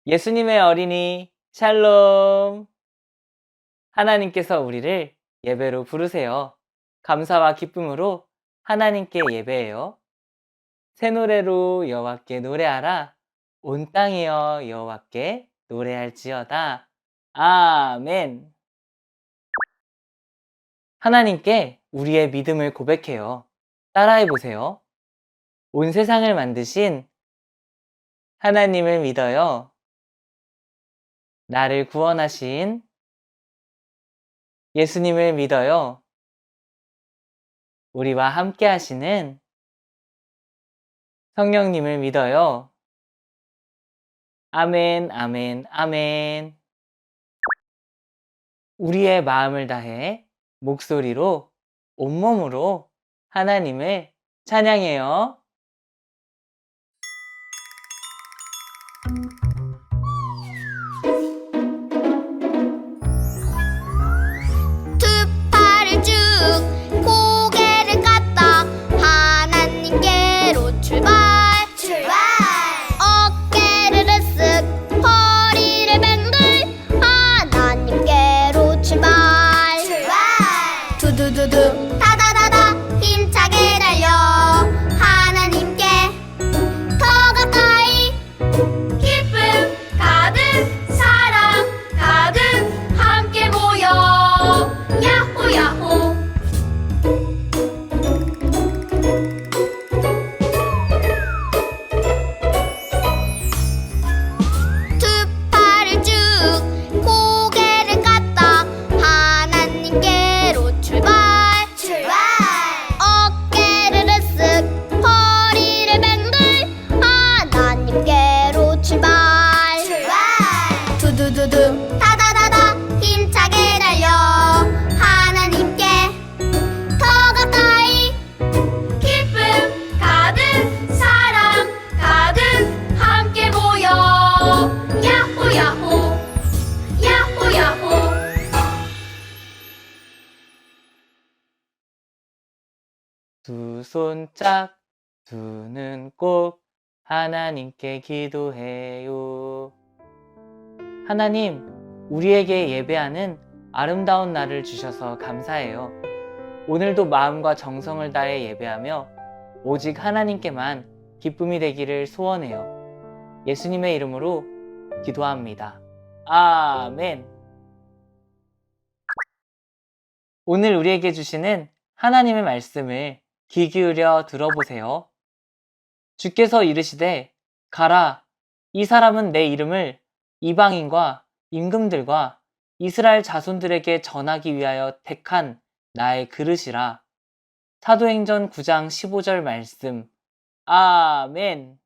예수님의 어린이 샬롬. 하나님께서 우리를 예배로 부르세요. 감사와 기쁨으로 하나님께 예배해요. 새 노래로 여호와께 노래하라. 온 땅이여 여호와께 노래할지어다. 아멘. 하나님께 우리의 믿음을 고백해요. 따라해 보세요. 온 세상을 만드신 하나님을 믿어요. 나를 구원하신 예수님을 믿어요. 우리와 함께 하시는 성령님을 믿어요. 아멘, 아멘, 아멘. 우리의 마음을 다해 목소리로 온몸으로 하나님을 찬양해요. 두 팔을 쭉 고개를 까딱 하나님께로 출발 어깨를 으쓱 허리를 뱅글 하나님께로 출발 두두두두 다다다다 힘차게 달려 하나님께 더 가까이 기쁨 가득 사랑 가득 함께 모여 야호 야호 두 팔을 쭉 고개를 까딱 하나님께로 출발 어깨를 으쓱 허리를 뱅글 하나님께로 출발 두두두두 다다다다 힘차게 달려 하나님께 더 가까이 기쁨 가득 사랑 가득 함께 모여 야호 야호 야호 야호 두 손 짝, 두 눈 꼭 하나님께 기도해요. 하나님, 우리에게 예배하는 아름다운 날을 주셔서 감사해요. 오늘도 마음과 정성을 다해 예배하며 오직 하나님께만 기쁨이 되기를 소원해요. 예수님의 이름으로 기도합니다. 아멘. 오늘 우리에게 주시는 하나님의 말씀을 귀 기울여 들어보세요. 주께서 이르시되 가라, 이 사람은 내 이름을 이방인과 임금들과 이스라엘 자손들에게 전하기 위하여 택한 나의 그릇이라. 사도행전 9장 15절 말씀. 아멘.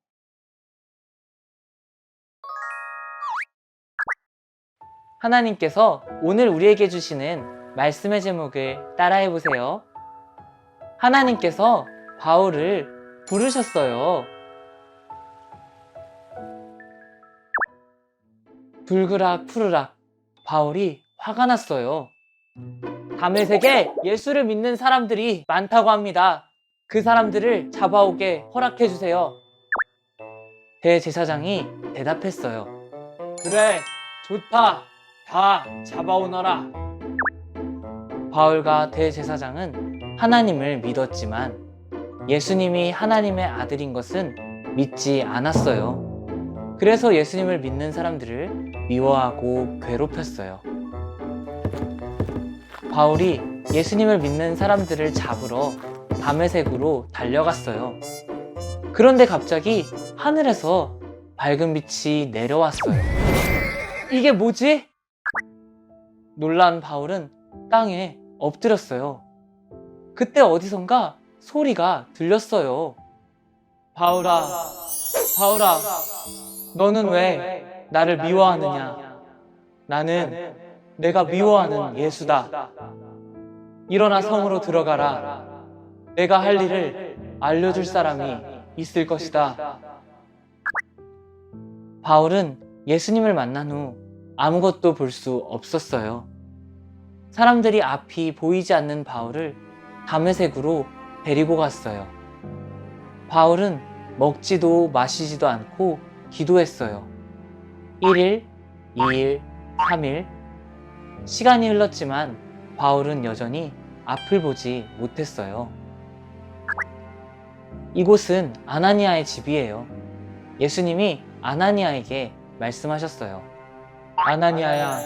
하나님께서 오늘 우리에게 주시는 말씀의 제목을 따라해 보세요. 하나님께서 바울을 부르셨어요. 불그락 푸르락 바울이 화가 났어요. 다메섹에 예수를 믿는 사람들이 많다고 합니다. 그 사람들을 잡아오게 허락해 주세요. 대제사장이 대답했어요. 그래, 좋다. 다 잡아오너라. 바울과 대제사장은 하나님을 믿었지만 예수님이 하나님의 아들인 것은 믿지 않았어요. 그래서 예수님을 믿는 사람들을 미워하고 괴롭혔어요. 바울이 예수님을 믿는 사람들을 잡으러 다메섹으로 달려갔어요. 그런데 갑자기 하늘에서 밝은 빛이 내려왔어요. 이게 뭐지? 놀란 바울은 땅에 엎드렸어요. 그때 어디선가 소리가 들렸어요. 바울아, 바울아, 너는 왜 나를 미워하느냐? 나는 내가 미워하는 예수다. 일어나 성으로 들어가라. 내가 할 일을 알려줄 사람이 있을 것이다. 바울은 예수님을 만난 후 아무것도 볼 수 없었어요. 사람들이 앞이 보이지 않는 바울을 다메섹으로 데리고 갔어요. 바울은 먹지도 마시지도 않고 기도했어요. 1일, 2일, 3일. 시간이 흘렀지만 바울은 여전히 앞을 보지 못했어요. 이곳은 아나니아의 집이에요. 예수님이 아나니아에게 말씀하셨어요. 아나니아야,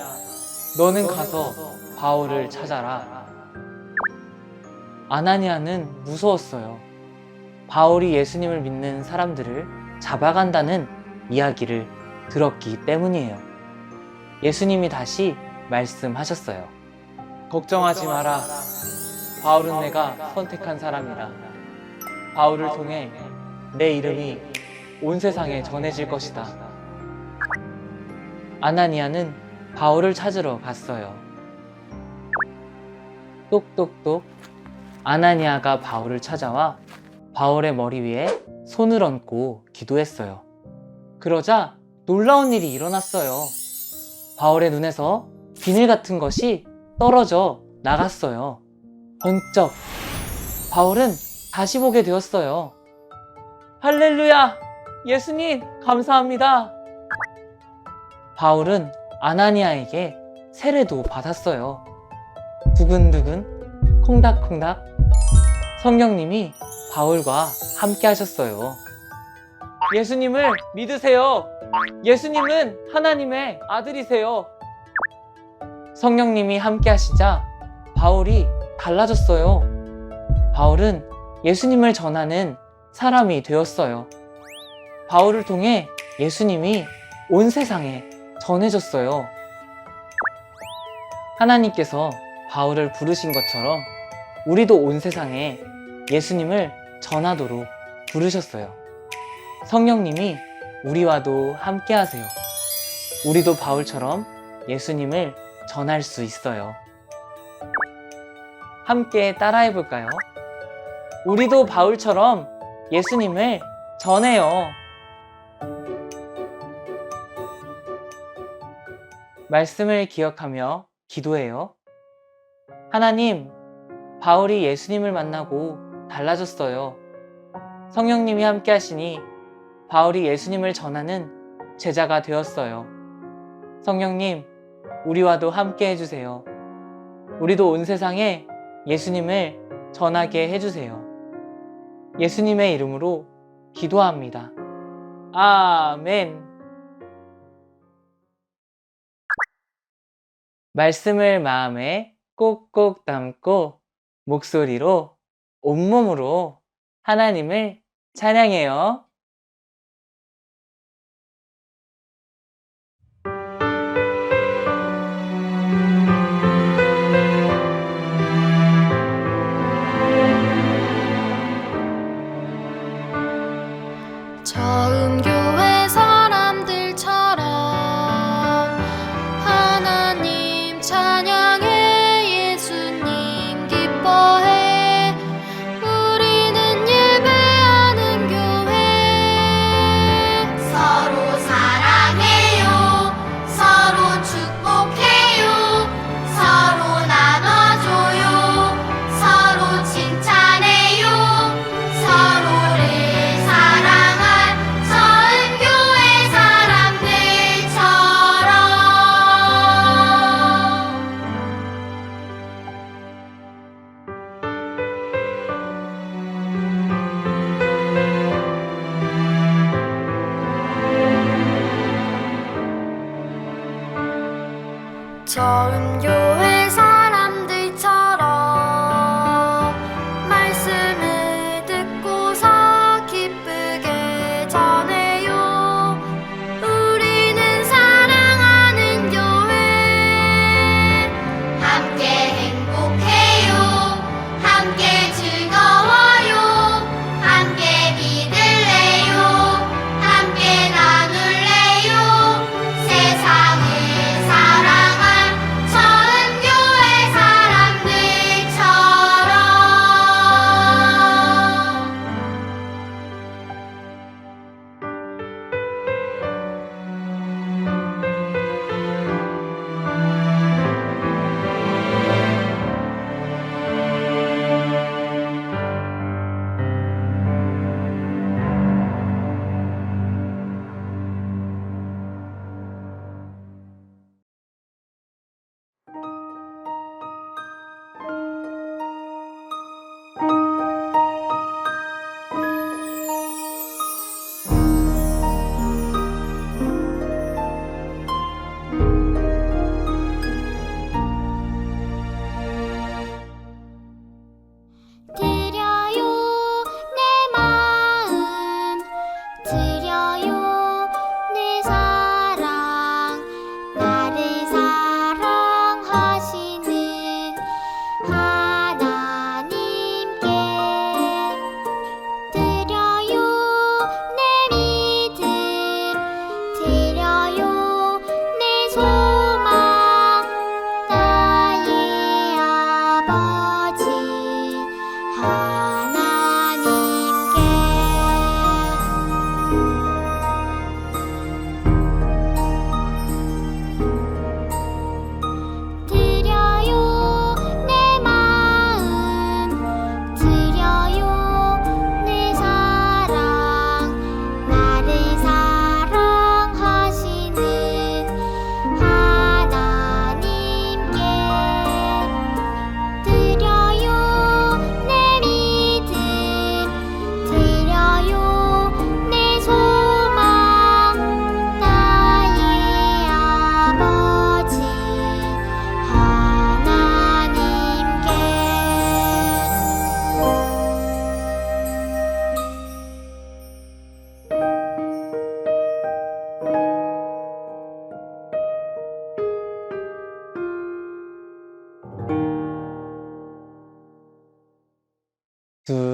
너는 가서 바울을 찾아라. 아나니아는 무서웠어요. 바울이 예수님을 믿는 사람들을 잡아간다는 이야기를 들었기 때문이에요. 예수님이 다시 말씀하셨어요. 걱정하지 마라. 바울은 내가 선택한 사람이라. 바울을 통해 내 이름이 온 세상에 전해질 것이다. 아나니아는 바울을 찾으러 갔어요. 똑똑똑. 아나니아가 바울을 찾아와 바울의 머리 위에 손을 얹고 기도했어요. 그러자 놀라운 일이 일어났어요. 바울의 눈에서 비늘 같은 것이 떨어져 나갔어요. 번쩍. 바울은 다시 보게 되었어요. 할렐루야! 예수님, 감사합니다. 바울은 아나니아에게 세례도 받았어요. 두근두근, 콩닥콩닥. 성령님이 바울과 함께 하셨어요. 예수님을 믿으세요. 예수님은 하나님의 아들이세요. 성령님이 함께 하시자 바울이 달라졌어요. 바울은 예수님을 전하는 사람이 되었어요. 바울을 통해 예수님이 온 세상에 전해졌어요. 하나님께서 바울을 부르신 것처럼 우리도 온 세상에 예수님을 전하도록 부르셨어요. 성령님이 우리와도 함께 하세요. 우리도 바울처럼 예수님을 전할 수 있어요. 함께 따라해 볼까요? 우리도 바울처럼 예수님을 전해요. 말씀을 기억하며 기도해요. 하나님, 바울이 예수님을 만나고 달라졌어요. 성령님이 함께 하시니 바울이 예수님을 전하는 제자가 되었어요. 성령님, 우리와도 함께 해주세요. 우리도 온 세상에 예수님을 전하게 해주세요. 예수님의 이름으로 기도합니다. 아멘. 말씀을 마음에 꼭꼭 담고 목소리로 온몸으로 하나님을 찬양해요. 처음 교회 사람들처럼 하나님 찬양해 예수님 기뻐해 우리는 예배하는 교회 서로 사랑해요 서로 축복해요 서로 나눠줘요 서로 칭찬해요 서로를 사랑한 선교회 사람들처럼 처음 교회 사람들처럼 말씀을 듣고서 기쁘게 전해요 우리는 사랑하는 교회 함께 행복해요 함께 즐거워요 함께 믿을래요 함께 나눌래요 세상을 사랑한 선교회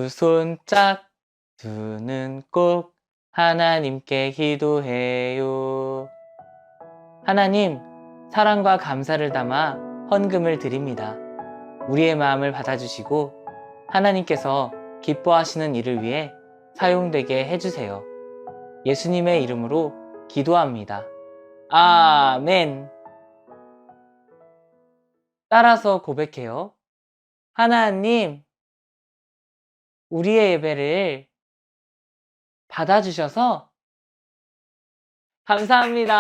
두 손 짝, 두 눈 꼭 하나님께 기도해요. 하나님, 사랑과 감사를 담아 헌금을 드립니다. 우리의 마음을 받아주시고 하나님께서 기뻐하시는 일을 위해 사용되게 해주세요. 예수님의 이름으로 기도합니다. 아멘. 따라서 고백해요. 하나님, 우리의 예배를 받아주셔서 감사합니다.